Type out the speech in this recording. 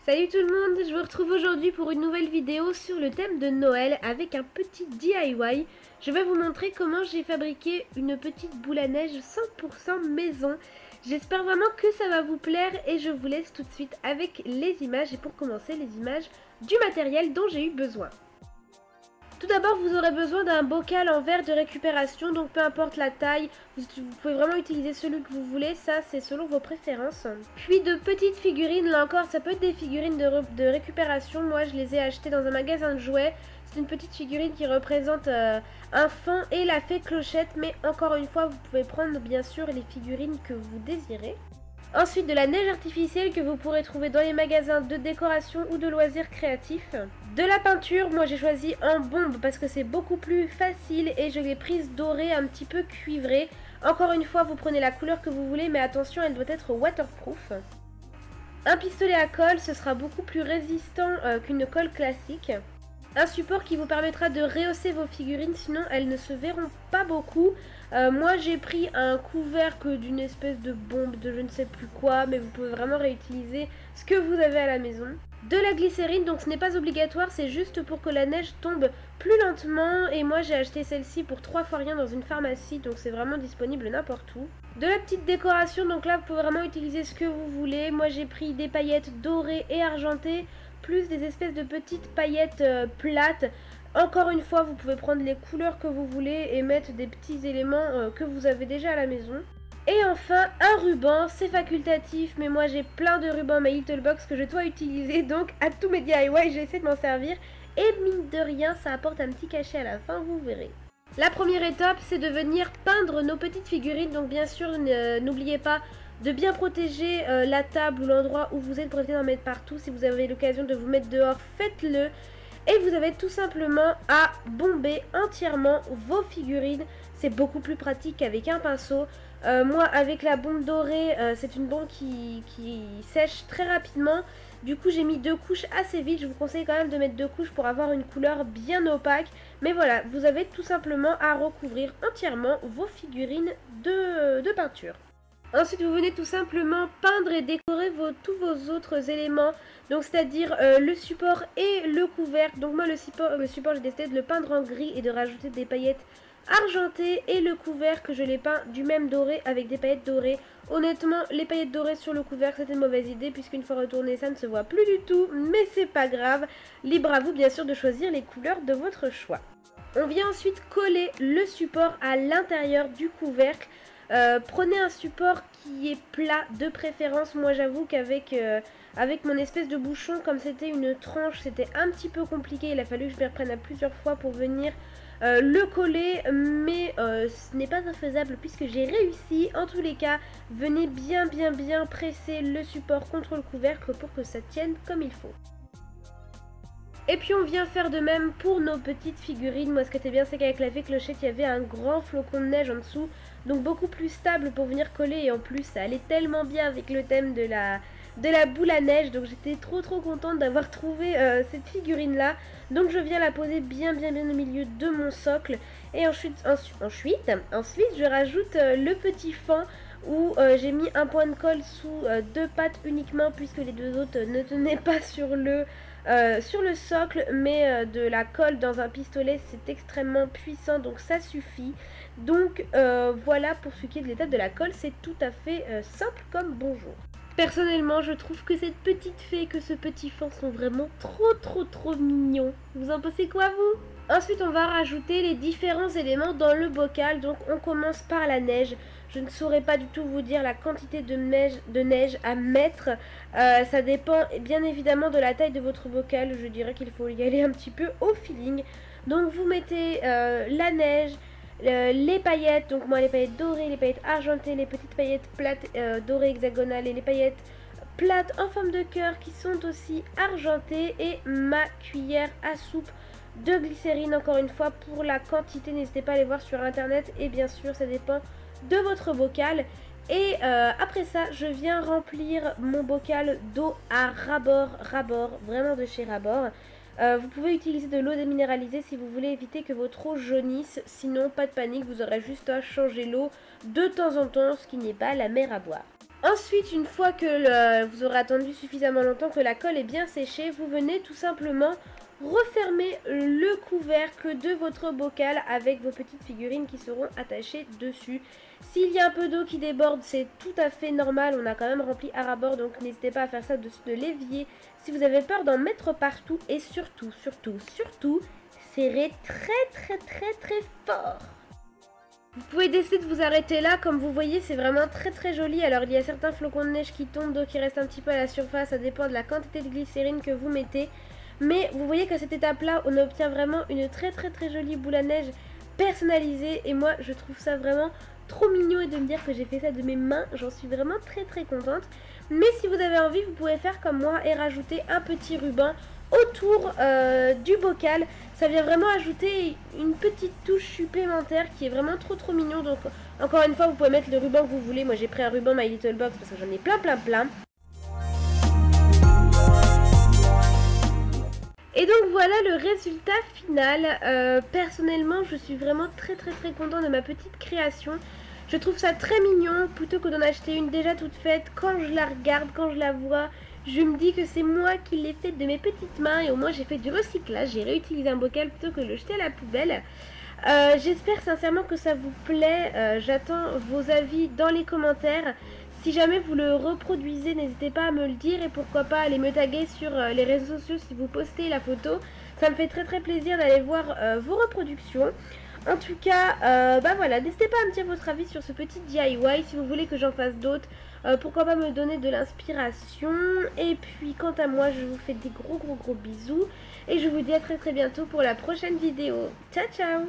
Salut tout le monde, je vous retrouve aujourd'hui pour une nouvelle vidéo sur le thème de Noël avec un petit DIY. Je vais vous montrer comment j'ai fabriqué une petite boule à neige 100% maison. J'espère vraiment que ça va vous plaire et je vous laisse tout de suite avec les images et pour commencer les images du matériel dont j'ai eu besoin. Tout d'abord, vous aurez besoin d'un bocal en verre de récupération, donc peu importe la taille, vous pouvez vraiment utiliser celui que vous voulez, ça c'est selon vos préférences. Puis de petites figurines, là encore ça peut être des figurines de récupération, moi je les ai achetées dans un magasin de jouets. C'est une petite figurine qui représente un faon et la fée Clochette, mais encore une fois vous pouvez prendre bien sûr les figurines que vous désirez. Ensuite de la neige artificielle que vous pourrez trouver dans les magasins de décoration ou de loisirs créatifs. De la peinture, moi j'ai choisi en bombe parce que c'est beaucoup plus facile et je l'ai prise dorée un petit peu cuivrée. Encore une fois vous prenez la couleur que vous voulez mais attention elle doit être waterproof. Un pistolet à colle, ce sera beaucoup plus résistant qu'une colle classique. Un support qui vous permettra de rehausser vos figurines, sinon elles ne se verront pas beaucoup. Moi j'ai pris un couvercle d'une espèce de bombe de je ne sais plus quoi, mais vous pouvez vraiment réutiliser ce que vous avez à la maison. De la glycérine, donc ce n'est pas obligatoire, c'est juste pour que la neige tombe plus lentement. Et moi j'ai acheté celle-ci pour 3 fois rien dans une pharmacie, donc c'est vraiment disponible n'importe où. De la petite décoration, donc là vous pouvez vraiment utiliser ce que vous voulez. Moi j'ai pris des paillettes dorées et argentées, plus des espèces de petites paillettes plates. Encore une fois, vous pouvez prendre les couleurs que vous voulez et mettre des petits éléments que vous avez déjà à la maison. Et enfin, un ruban, c'est facultatif, mais moi j'ai plein de rubans ma Little Box que je dois utiliser, donc à tous mes DIY, j'essaie de m'en servir. Et mine de rien, ça apporte un petit cachet à la fin, vous verrez. La première étape, c'est de venir peindre nos petites figurines, donc bien sûr, n'oubliez pas de bien protéger la table ou l'endroit où vous êtes pour éviter d'en mettre partout. Si vous avez l'occasion de vous mettre dehors, faites-le. Et vous avez tout simplement à bomber entièrement vos figurines. C'est beaucoup plus pratique qu'avec un pinceau. Moi, avec la bombe dorée, c'est une bombe qui sèche très rapidement. Du coup, j'ai mis 2 couches assez vite. Je vous conseille quand même de mettre 2 couches pour avoir une couleur bien opaque. Mais voilà, vous avez tout simplement à recouvrir entièrement vos figurines de peinture. Ensuite, vous venez tout simplement peindre et décorer tous vos autres éléments, donc c'est-à-dire le support et le couvercle. Donc moi, le support j'ai décidé de le peindre en gris et de rajouter des paillettes argentées, et le couvercle, je l'ai peint du même doré avec des paillettes dorées. Honnêtement, les paillettes dorées sur le couvercle, c'était une mauvaise idée, puisqu'une fois retourné, ça ne se voit plus du tout, mais c'est pas grave. Libre à vous, bien sûr, de choisir les couleurs de votre choix. On vient ensuite coller le support à l'intérieur du couvercle. Prenez un support qui est plat de préférence. Moi j'avoue qu'avec avec mon espèce de bouchon, comme c'était une tranche, c'était un petit peu compliqué. Il a fallu que je m'y reprenne à plusieurs fois pour venir le coller, mais ce n'est pas infaisable puisque j'ai réussi. En tous les cas, venez bien presser le support contre le couvercle pour que ça tienne comme il faut. Et puis on vient faire de même pour nos petites figurines. Moi ce qui était bien, c'est qu'avec la fée Clochette, il y avait un grand flocon de neige en dessous, donc beaucoup plus stable pour venir coller, et en plus ça allait tellement bien avec le thème de la boule à neige. Donc j'étais trop contente d'avoir trouvé cette figurine là. Donc je viens la poser bien au milieu de mon socle. Et ensuite je rajoute le petit fend où j'ai mis un point de colle sous 2 pattes uniquement, puisque les 2 autres ne tenaient pas sur le socle, mais de la colle dans un pistolet c'est extrêmement puissant, donc ça suffit. Donc voilà, pour ce qui est de l'étape de la colle, c'est tout à fait simple comme bonjour. Personnellement, je trouve que cette petite fée et que ce petit fond sont vraiment trop mignons. Vous en pensez quoi, vous? Ensuite, on va rajouter les différents éléments dans le bocal. Donc, on commence par la neige. Je ne saurais pas du tout vous dire la quantité de neige à mettre. Ça dépend bien évidemment de la taille de votre bocal. Je dirais qu'il faut y aller un petit peu au feeling. Donc, vous mettez la neige, les paillettes, donc moi les paillettes dorées, les paillettes argentées, les petites paillettes plates dorées hexagonales et les paillettes plates en forme de cœur qui sont aussi argentées, et ma cuillère à soupe de glycérine. Encore une fois, pour la quantité, n'hésitez pas à aller voir sur internet, et bien sûr ça dépend de votre bocal. Et après ça, je viens remplir mon bocal d'eau à Rabord, vraiment de chez Rabord. Vous pouvez utiliser de l'eau déminéralisée si vous voulez éviter que votre eau jaunisse. Sinon, pas de panique, vous aurez juste à changer l'eau de temps en temps, ce qui n'est pas la mer à boire. Ensuite, une fois que vous aurez attendu suffisamment longtemps que la colle est bien séchée, vous venez tout simplement refermer le couvercle de votre bocal avec vos petites figurines qui seront attachées dessus. S'il y a un peu d'eau qui déborde, c'est tout à fait normal, on a quand même rempli à ras-bord, donc n'hésitez pas à faire ça dessus de l'évier si vous avez peur d'en mettre partout. Et surtout, serrez très fort. Vous pouvez décider de vous arrêter là, comme vous voyez c'est vraiment très joli. Alors il y a certains flocons de neige qui tombent, d'autres qui restent un petit peu à la surface, ça dépend de la quantité de glycérine que vous mettez. Mais vous voyez qu'à cette étape là on obtient vraiment une très jolie boule à neige personnalisée. Et moi je trouve ça vraiment trop mignon, et de me dire que j'ai fait ça de mes mains, j'en suis vraiment très contente. Mais si vous avez envie, vous pouvez faire comme moi et rajouter un petit ruban autour du bocal. Ça vient vraiment ajouter une petite touche supplémentaire qui est vraiment trop mignon. Donc encore une fois, vous pouvez mettre le ruban que vous voulez. Moi j'ai pris un ruban My Little Box parce que j'en ai plein. Et donc voilà le résultat final. Personnellement, je suis vraiment très contente de ma petite création. Je trouve ça très mignon, plutôt que d'en acheter une déjà toute faite. Quand je la regarde, quand je la vois, je me dis que c'est moi qui l'ai faite de mes petites mains, et au moins j'ai fait du recyclage, j'ai réutilisé un bocal plutôt que de le jeter à la poubelle. J'espère sincèrement que ça vous plaît. J'attends vos avis dans les commentaires. Si jamais vous le reproduisez, n'hésitez pas à me le dire, et pourquoi pas aller me taguer sur les réseaux sociaux si vous postez la photo. Ça me fait très plaisir d'aller voir vos reproductions. En tout cas, bah voilà, n'hésitez pas à me dire votre avis sur ce petit DIY. Si vous voulez que j'en fasse d'autres, pourquoi pas me donner de l'inspiration. Et puis quant à moi, je vous fais des gros bisous. Et je vous dis à très bientôt pour la prochaine vidéo. Ciao